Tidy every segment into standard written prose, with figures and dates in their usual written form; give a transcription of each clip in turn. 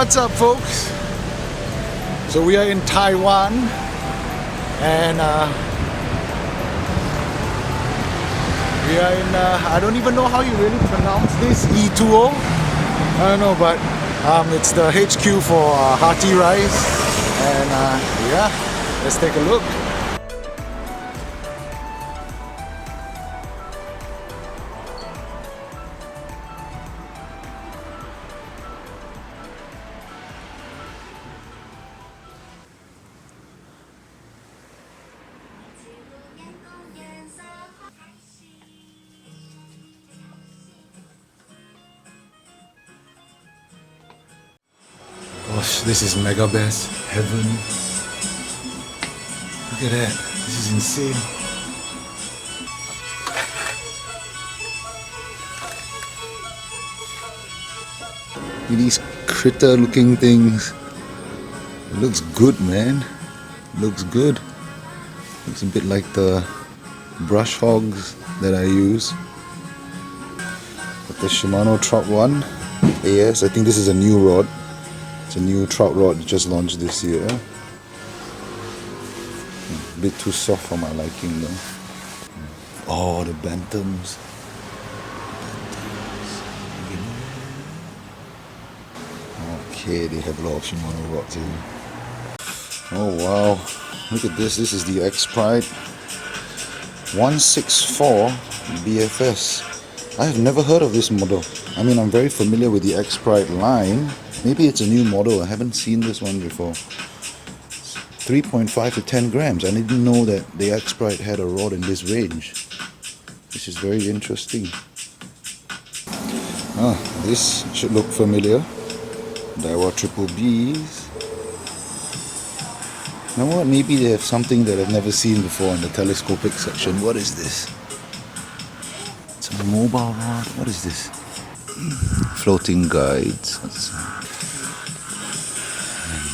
What's up, folks? So we are in Taiwan, and we are in I don't even know how you really pronounce this, Ituo. I don't know, but it's the HQ for Hearty Rice, and yeah, let's take a look. Gosh, this is Mega Best heaven. Look at that. This is insane. These critter looking things. It looks good, man. Looks good. Looks a bit like the brush hogs that I use. But the Shimano Trout 1 AS. I think this is a new rod. It's a new trout rod just launched this year. A bit too soft for my liking though. Oh, the bantams. Okay, they have a lot of Shimano rods here. Oh wow, look at this. This is the X Pride 164 BFS. I have never heard of this model. I mean, I'm very familiar with the X Pride line. Maybe it's a new model. I haven't seen this one before. 3.5 to 10 grams. I didn't know that the X Pride had a rod in this range. This is very interesting. This should look familiar. Daiwa Triple Bs. Now what? Maybe they have something that I've never seen before in the telescopic section. What is this? It's a mobile rod. What is this? Floating guides.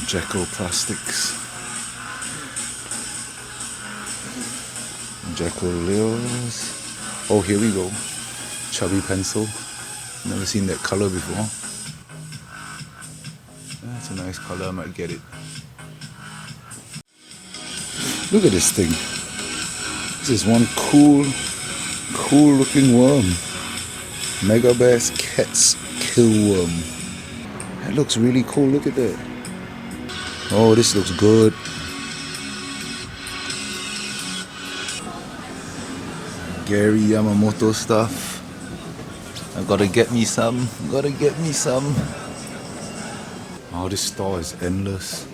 Jacko Plastics. Jacko Leos. Oh, here we go. Chubby pencil. Never seen that color before. That's a nice color. I might get it. Look at this thing. This is one cool looking worm. Mega Bass Cat's Kill Worm. That looks really cool. Look at that. Oh, this looks good. Gary Yamamoto stuff. I gotta get me some. Oh, this store is endless.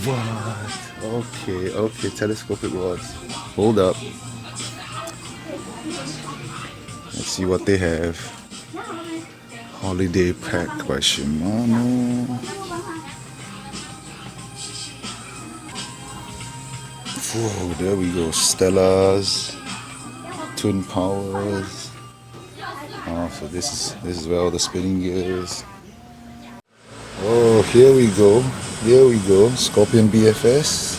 What? Okay, telescopic rods. Hold up. Let's see what they have. Holiday Pack by Shimano. Whoa, there we go. Stellas, Twin Powers. Oh, so this is where all the spinning gear is. Oh, here we go. Scorpion BFS.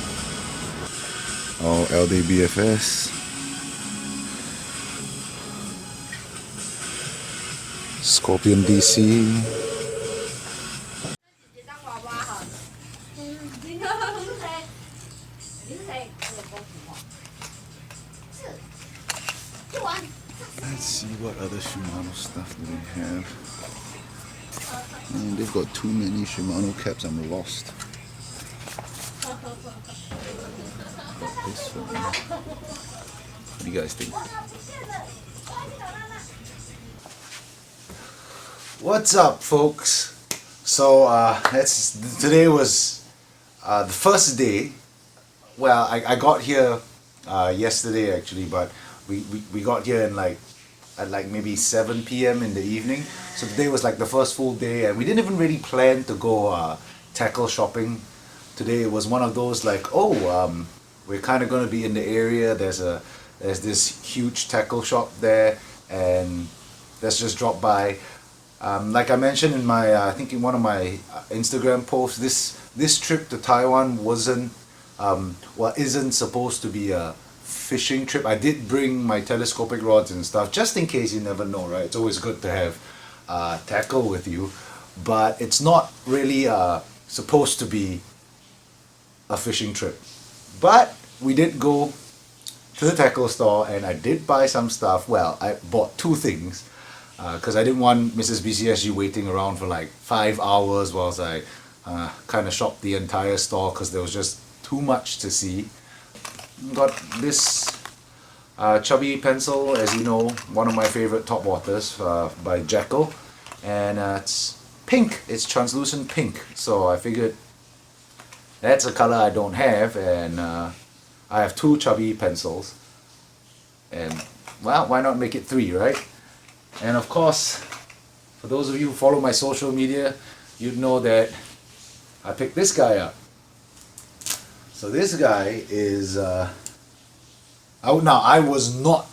Oh, LD BFS. Scorpion DC. Let's see what other Shimano stuff do they have. Man, they've got too many Shimano caps, I'm lost. This one. What do you guys think? What's up, folks? So today was the first day. Well, I got here yesterday actually, but we got here at maybe 7 p.m. in the evening. So today was like the first full day, and we didn't even really plan to go tackle shopping. Today it was one of those like, we're kind of going to be in the area. There's this huge tackle shop there, and let's just drop by. Like I mentioned in my I think in one of my Instagram posts, this trip to Taiwan wasn't well, isn't supposed to be a fishing trip. I did bring my telescopic rods and stuff just in case, you never know, right? It's always good to have tackle with you, but it's not really supposed to be a fishing trip. But we did go to the tackle store and I did buy some stuff. Well, I bought two things because I didn't want Mrs. BCSG waiting around for like 5 hours whilst I kind of shopped the entire store because there was just too much to see. Got this chubby pencil, as you know, one of my favorite top waters by Jekyll, and it's pink. It's translucent pink, so I figured that's a color I don't have, and I have two chubby pencils, and well, why not make it three, right? And of course, for those of you who follow my social media, you'd know that I picked this guy up. So this guy is now I was not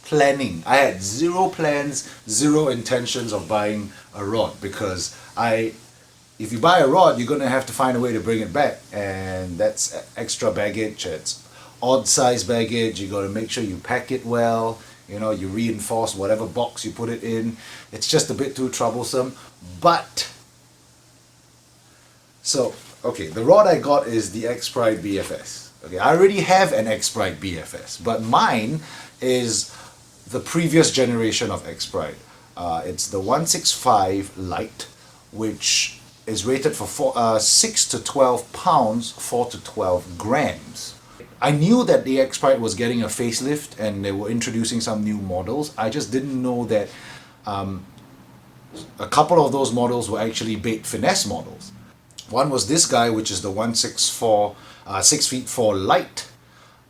planning. I had zero plans, zero intentions of buying a rod, because if you buy a rod, you're gonna have to find a way to bring it back, and that's extra baggage. It's odd size baggage. You gotta make sure you pack it well. You know, you reinforce whatever box you put it in. It's just a bit too troublesome. But so okay, the rod I got is the X-Pride BFS. Okay, I already have an X-Pride BFS, but mine is the previous generation of X-Pride. It's the 165 Lite, which is rated for 6 to 12 pounds, 4 to 12 grams. I knew that the X-Pride was getting a facelift and they were introducing some new models. I just didn't know that a couple of those models were actually bait finesse models. One was this guy, which is the 164, 6 feet 4 Lite,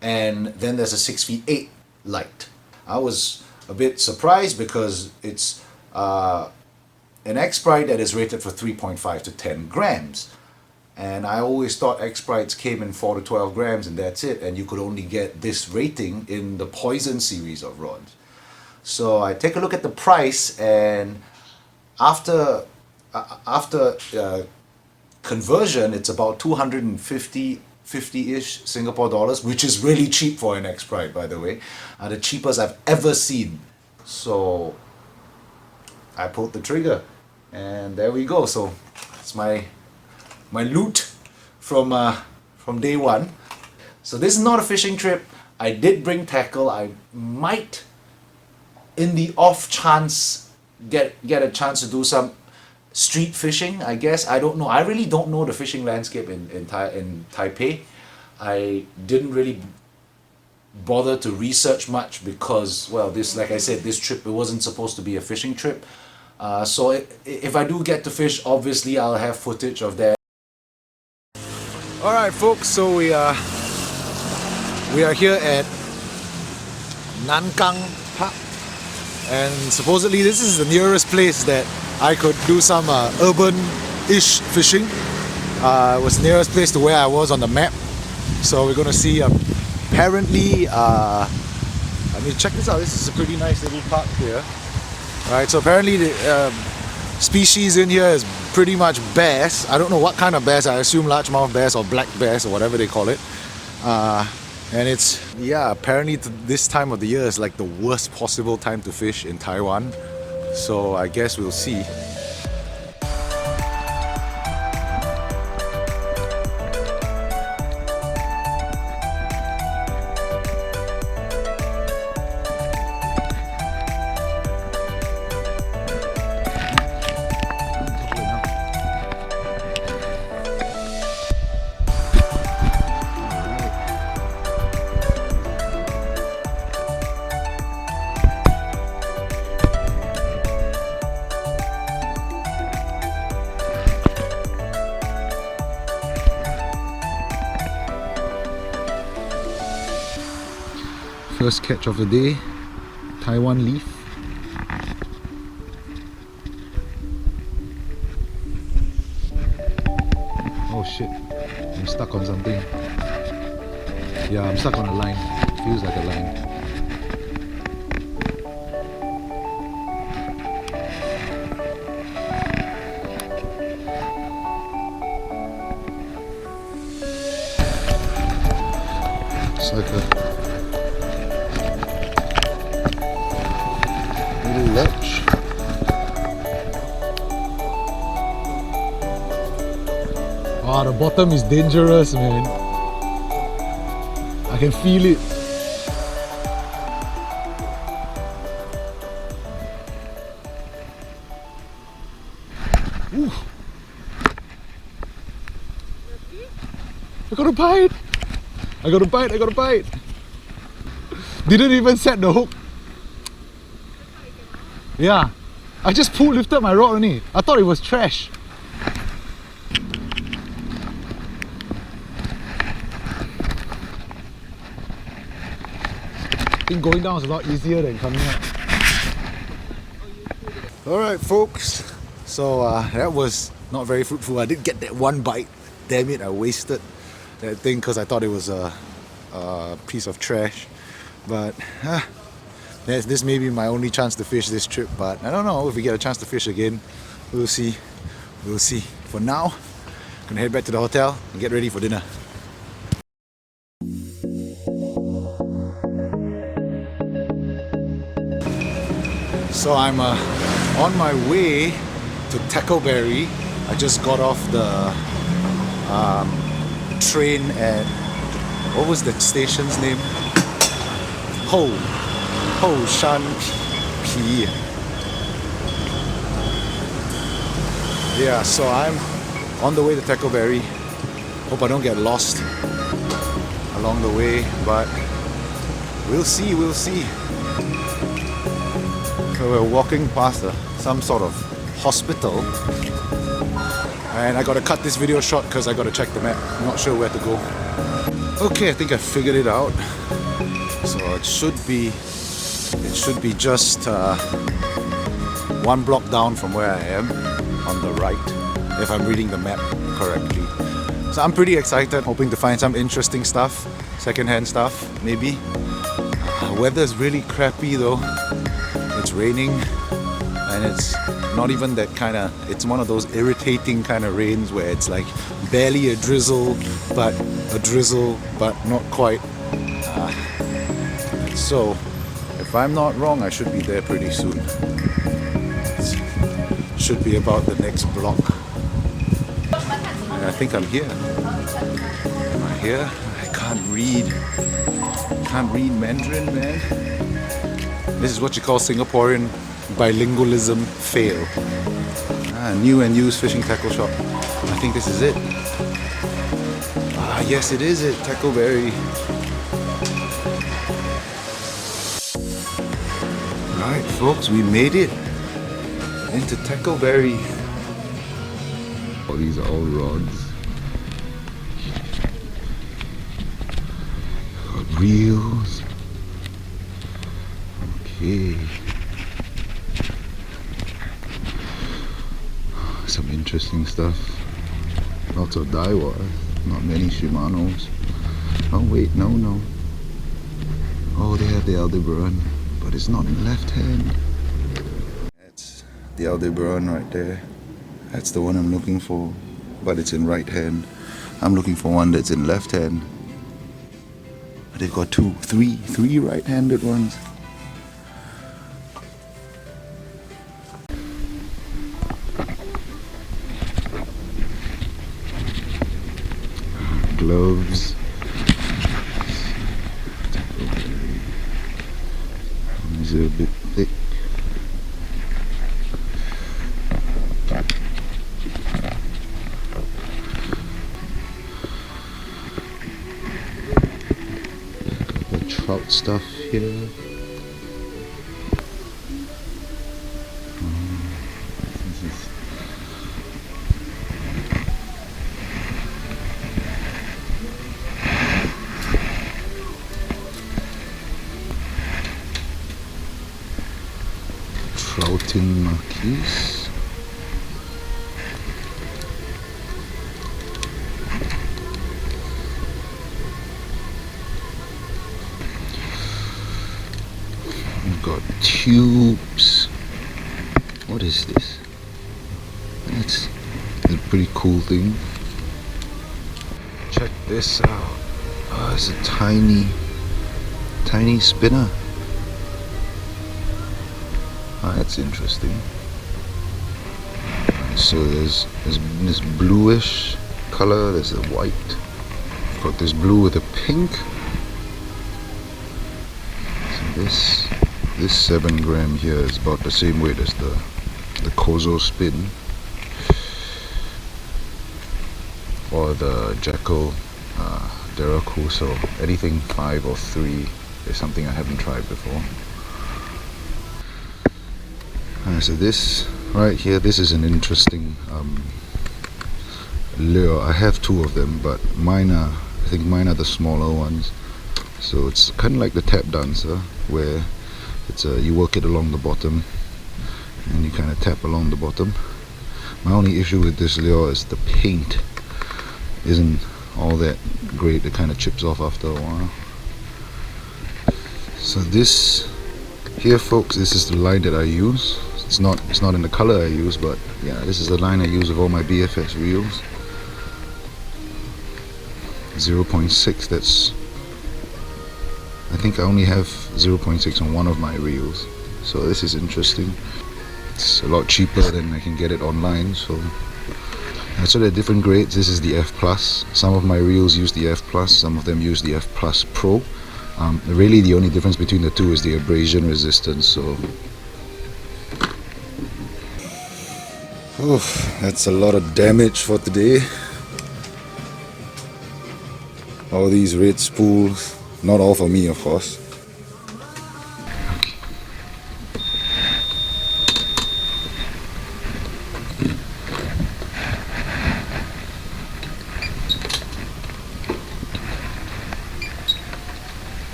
and then there's a 6 feet 8 Lite. I was a bit surprised because it's an X-Pride that is rated for 3.5 to 10 grams. And I always thought X-Prides came in 4 to 12 grams and that's it, and you could only get this rating in the Poison series of rods. So I take a look at the price, and after conversion, it's about 250-ish Singapore dollars, which is really cheap for an X-Pride, by the way. The cheapest I've ever seen. So I pulled the trigger, and there we go. So it's my loot from day one. So this is not a fishing trip. I did bring tackle. I might, in the off chance, get a chance to do some street fishing, I guess. I don't know. I really don't know the fishing landscape in Taipei. I didn't really bother to research much because, well, this, like I said, this trip, it wasn't supposed to be a fishing trip. So if I do get to fish, obviously I'll have footage of that. Alright folks, so we are here at Nankang Park, and supposedly this is the nearest place that I could do some urban-ish fishing. It was the nearest place to where I was on the map. So we're gonna see, apparently, I mean, check this out, this is a pretty nice little park here. Right, so apparently the species in here is pretty much bass. I don't know what kind of bass, I assume largemouth bass or black bass or whatever they call it. And it's, yeah, apparently this time of the year is like the worst possible time to fish in Taiwan. So I guess we'll see. First catch of the day, Taiwan leaf. Oh shit, I'm stuck on something. Yeah, I'm stuck on a line. Feels like a line. like a little ledge. Ah, the bottom is dangerous, man. I can feel it. Ooh. I got a bite! I got a bite, I got a bite! Didn't even set the hook. Yeah, I just lifted my rod only. I thought it was trash. I think going down is a lot easier than coming up. Alright folks, so that was not very fruitful. I did get that one bite. Damn it, I wasted that thing because I thought it was a piece of trash. But this may be my only chance to fish this trip, but I don't know if we get a chance to fish again. We'll see. We'll see. For now, I'm gonna head back to the hotel and get ready for dinner. So I'm on my way to Tackleberry. I just got off the train at, what was the station's name? Ho Shan Pi. Yeah, so I'm on the way to Tackleberry. Hope I don't get lost along the way, but we'll see, we'll see. So we're walking past some sort of hospital, and I gotta cut this video short because I gotta check the map. I'm not sure where to go. Okay, I think I figured it out. So it should be just one block down from where I am, on the right, if I'm reading the map correctly. So I'm pretty excited, hoping to find some interesting stuff, secondhand stuff, maybe. Weather's really crappy though. It's raining, and it's not even that kind of, it's one of those irritating kind of rains where it's like barely a drizzle, but not quite. So if I'm not wrong, I should be there pretty soon. It should be about the next block. And I think I'm here. Am I here? I can't read Mandarin, man. This is what you call Singaporean bilingualism fail. New and used fishing tackle shop. I think this is it. Yes it is it, Tackleberry. Right folks, we made it into Tackleberry. Oh, these are all rods. Got reels. Okay. Some interesting stuff. Lots of Daiwa, not many Shimanos. Oh wait, no. Oh, they have the Aldebaran, but it's not in left hand. That's the Aldebaran right there. That's the one I'm looking for, but it's in right hand. I'm looking for one that's in left hand. But they've got three right-handed ones. Gloves. These are a bit thick. Got the trout stuff here. Trouting marquise. We've got tubes. What is this? That's a pretty cool thing. Check this out. Oh, it's a tiny tiny spinner. Ah, that's interesting. So there's this bluish color, there's a white. I've got this blue with a pink. So this 7 gram here is about the same weight as the Kozo spin. Or the Jackal Derakuso. Anything 5 or 3 is something I haven't tried before. So this right here, this is an interesting lure. I have 2 of them, but I think mine are the smaller ones. So it's kind of like the tap dancer, where it's you work it along the bottom and you kind of tap along the bottom. My only issue with this lure is the paint isn't all that great. It kind of chips off after a while. So this here, folks, this is the line that I use. It's not in the color I use, but yeah, this is the line I use of all my BFX reels. 0.6. That's, I think I only have 0.6 on one of my reels. So this is interesting. It's a lot cheaper than I can get it online. So there are different grades. This is the F+. Some of my reels use the F+, some of them use the F+ Pro. Really the only difference between the two is the abrasion resistance. So oof, that's a lot of damage for today. All these red spools, not all for me of course.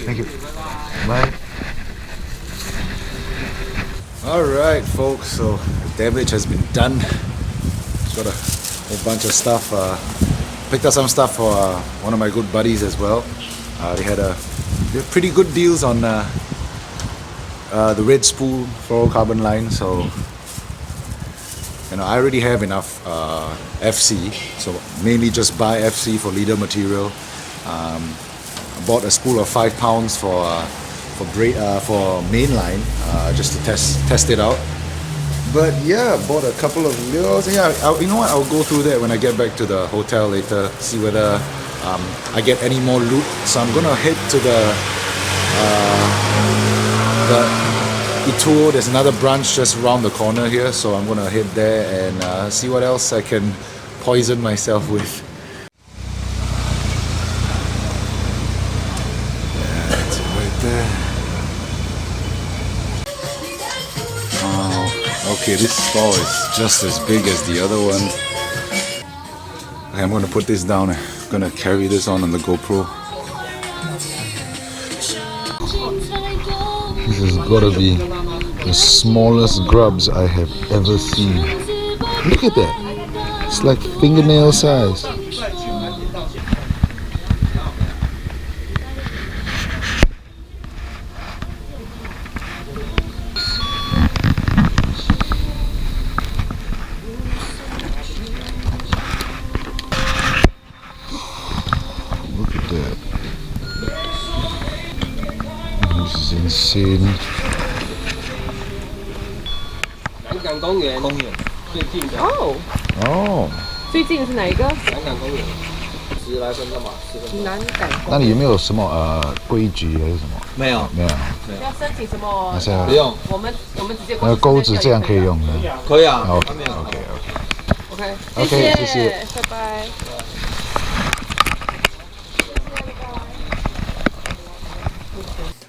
Thank you. Bye. Alright folks, so damage has been done. Got a whole bunch of stuff. Picked up some stuff for one of my good buddies as well. They had pretty good deals on the red spool fluorocarbon line, so I already have enough FC, so mainly just buy FC for leader material. I bought a spool of 5 pounds for mainline, just to test it out. But yeah, bought a couple of lures. Yeah, you know what? I'll go through that when I get back to the hotel later. See whether I get any more loot. So I'm gonna head to the Ituo. There's another branch just around the corner here, so I'm gonna head there and see what else I can poison myself with. Yeah, it's right there. Okay, this stall is just as big as the other one. I'm gonna put this down. I'm gonna carry this on the GoPro. This has gotta be the smallest grubs I have ever seen. Look at that. It's like fingernail size. This is insane. 南港公园最近的哦，哦，最近是哪一个？南港公园，10来分钟吧，10分钟。南港公园。那里有没有什么规矩还是什么？没有，没有。要申请什么？那现在不用，我们直接那个钩子这样可以用的。可以啊。好还没有。 OK， OK， 谢谢，拜拜。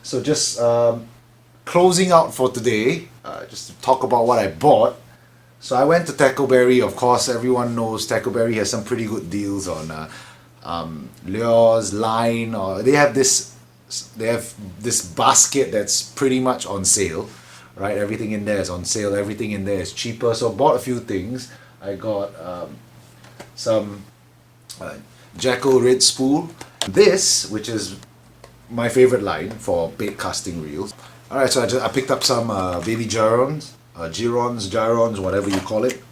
So just closing out for today, just to talk about what I bought. So I went to Tackleberry. Of course, everyone knows Tackleberry has some pretty good deals on lures, line, or they have this basket that's pretty much on sale, right? Everything in there is on sale. Everything in there is cheaper. So I bought a few things. I got some Jackal red spool. This, which is my favorite line for bait casting reels. Alright, so I picked up some baby gyrons, gyrons, whatever you call it.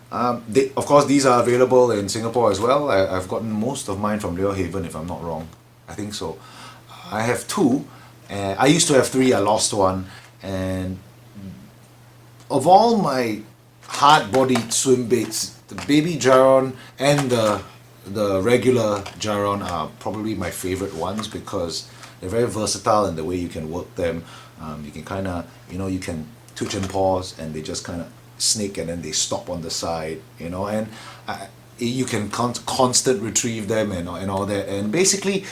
Of course, these are available in Singapore as well. I've gotten most of mine from Lure Haven, if I'm not wrong. I think so. I have 2, and I used to have 3. I lost 1, and of all my hard-bodied swim baits, the baby Jaron and the regular Jaron are probably my favorite ones because they're very versatile in the way you can work them. You can kind of, you can twitch and pause, and they just kind of snake, and then they stop on the side, and you can constant retrieve them and all that. And basically,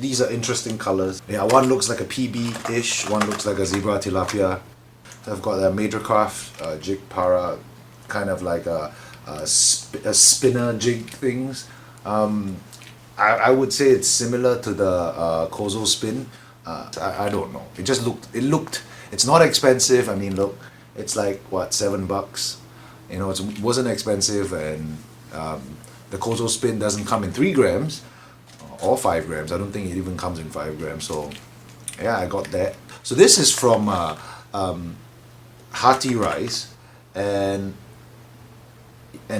these are interesting colors. Yeah, one looks like a PB-ish, one looks like a zebra tilapia. I've got a Majorcraft jig para, kind of like a spinner jig things. I would say it's similar to the Kozo spin. I don't know. It's not expensive. I mean, look, it's like what, $7. It wasn't expensive, and the Kozo spin doesn't come in 3 grams or 5 grams. I don't think it even comes in 5 grams. So yeah, I got that. So this is from Hearty Rice, and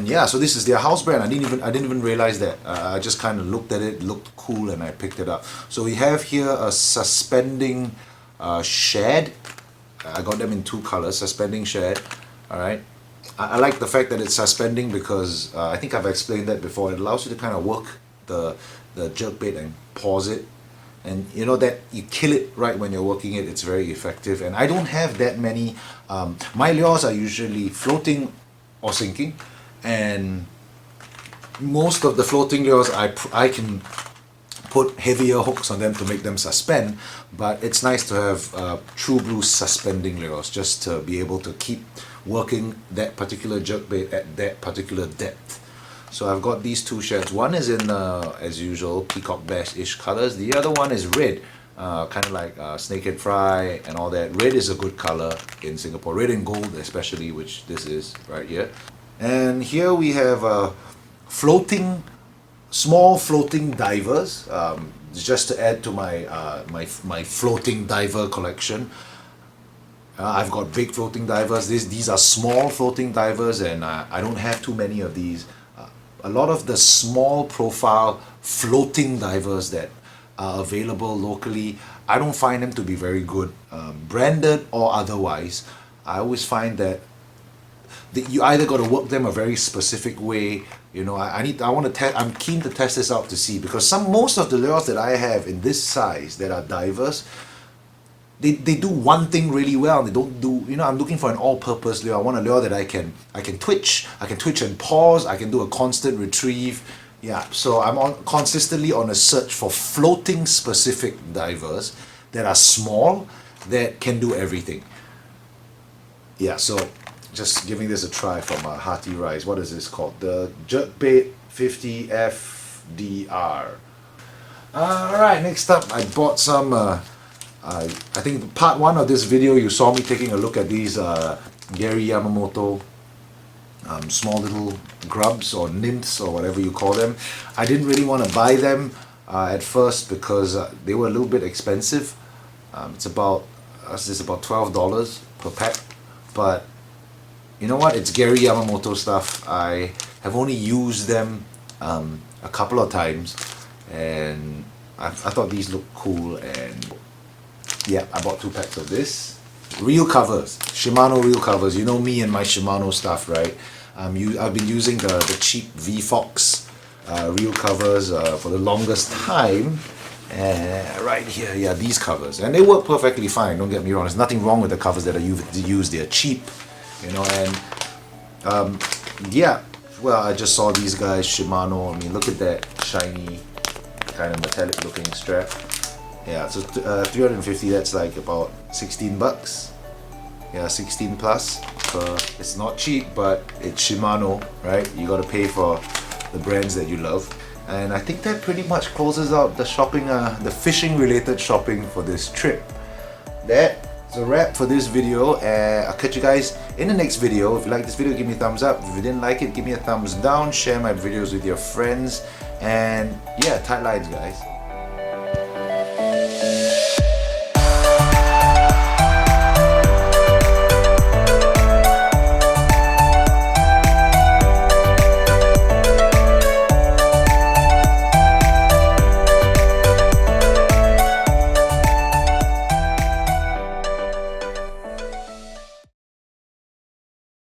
yeah, so this is their house brand. I didn't even realize that. I just kind of looked at it, looked cool, and I picked it up. So we have here a suspending shad. I got them in 2 colors, suspending shad. All right. I like the fact that it's suspending because I think I've explained that before. It allows you to kind of work the jerkbait and pause it, and that you kill it right when you're working it. It's very effective, and I don't have that many. My lures are usually floating or sinking, and most of the floating lures I can put heavier hooks on them to make them suspend, but it's nice to have true blue suspending lures just to be able to keep working that particular jerkbait at that particular depth. So I've got these 2 shads. One is in as usual peacock bass-ish colors. The other one is red, kind of like snakehead fry and all that. Red is a good color in Singapore, red and gold especially, which this is right here. And here we have small floating divers, just to add to my my floating diver collection. I've got big floating divers. These are small floating divers, and I don't have too many of these. A lot of the small profile floating divers that are available locally, I don't find them to be very good, branded or otherwise. I always find that you either got to work them a very specific way. I'm keen to test this out to see, because most of the lures that I have in this size that are divers, they do one thing really well. They don't do, I'm looking for an all-purpose lure. I want a lure that I can twitch and pause. I can do a constant retrieve. Yeah, so I'm consistently on a search for floating specific divers that are small, that can do everything. Yeah, so just giving this a try from Hearty Rice. What is this called? The Jerkbait 50 FDR. Alright, next up I bought some I think part 1 of this video you saw me taking a look at these Gary Yamamoto small little grubs or nymphs or whatever you call them. I didn't really want to buy them at first because they were a little bit expensive. It's about $12 per pack, but you know what, it's Gary Yamamoto stuff. I have only used them a couple of times, and I thought these looked cool, and yeah, I bought 2 packs of this. Reel covers, Shimano reel covers. You know me and my Shimano stuff, right? I've been using the cheap VFox reel covers for the longest time. Right here, yeah, these covers, and they work perfectly fine. Don't get me wrong. There's nothing wrong with the covers that I use. They're cheap, and yeah. Well, I just saw these guys, Shimano. I mean, look at that shiny, kind of metallic looking strap. Yeah, so 350, that's like about $16. Yeah, 16 plus. It's not cheap, but it's Shimano, right? You gotta pay for the brands that you love. And I think that pretty much closes out the shopping, the fishing related shopping for this trip. That's a wrap for this video. I'll catch you guys in the next video. If you like this video, give me a thumbs up. If you didn't like it, give me a thumbs down. Share my videos with your friends. And yeah, tight lines, guys.